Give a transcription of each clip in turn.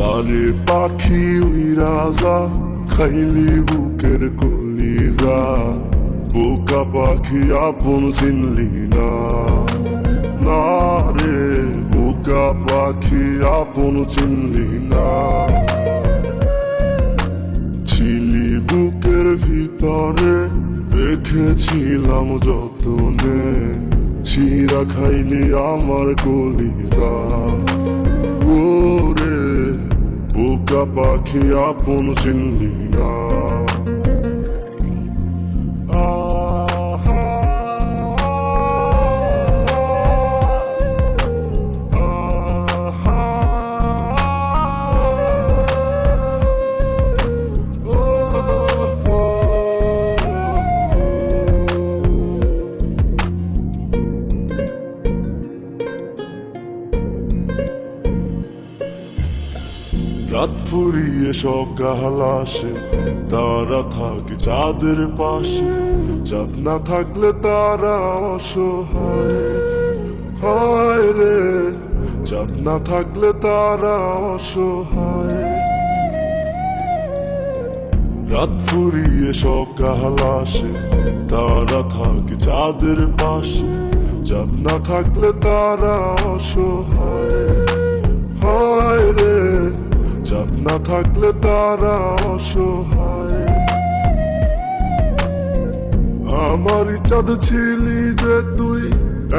সারে পাখি উইরা যা, খাইলি বুকের কলিজা। বোকা পাখি আপন চিনলি না, না রে বোকা পাখি আপন চিনলি না। ছিলি বুকের ভিতরে, রেখেছিলাম যতনে, চিরা খাইলি আমার কলিজা। ওরে বোকা পাখি আপন চিনলি না। রাত ফুরিয়ে সকাল আসে, তারা থাকে চাঁদের পাশে। চাঁদ না থাকলে তারা অসহায়, হায় রে চাঁদ না থাকলে তারা অসহায়। রাত ফুরিয়ে সকাল আসে, তারা থাকে চাঁদের পাশে। চাঁদ না থাকলে তারা অসহায়, হায় রে চাঁদ না থাকলে তারা অসহায়। আমারই চাঁদ ছিলি যে তুই,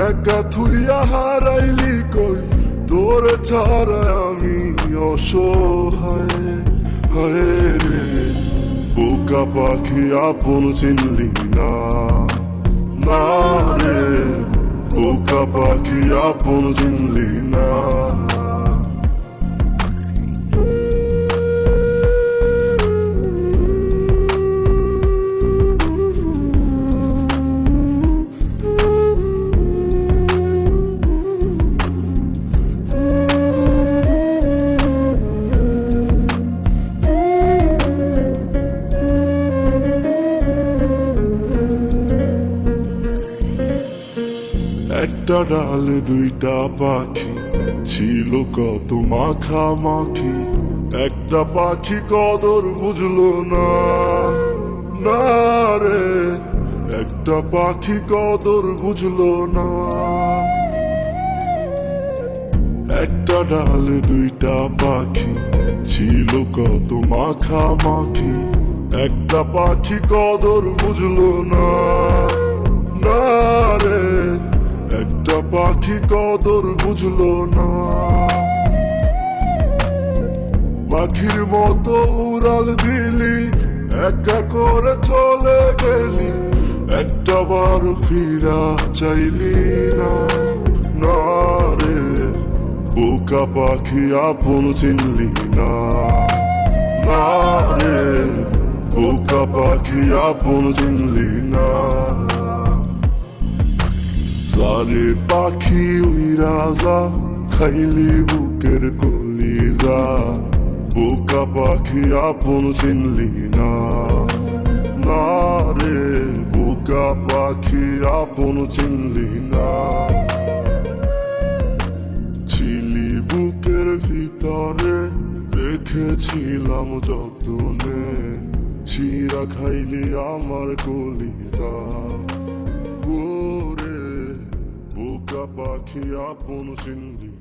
একা থুইয়া হারাইলি কই। তোর ছাড়া আমি অসহায়, হায় রে বোকা পাখি আপন চিনলি না, না রে বোকা পাখি আপন চিনলি না। একটা ডালে দুইটা পাখি, ছিল কত মাখামাখি। একটা পাখি কদর বুঝলো না, না রে একটা পাখি কদর বুঝলো না। একটা ডালে দুইটা পাখি, ছিল কত মাখামাখি। একটা পাখি কদর বুঝলো না, না রে একটা পাখি কদর বুঝলো না। পাখির মতো উড়াল দিলি, একা করে চলে গেলি। একটা বার ফিরা চাইলি না, না রে বোকা পাখি আপন চিনলি না, না রে বোকা পাখি আপন চিনলি না। সারে পাখি উইরা যা, খাইলি বুকের কলিজা। বোকা পাখি আপন চিনলি না, না রে বোকা পাখি আপন চিনলি না। ছিলি বুকের ভিতরে, রেখেছিলাম যতনে, চিরা খাইলি আমার কলিজা। ওরে বোকা পাখি আপন চিনলি।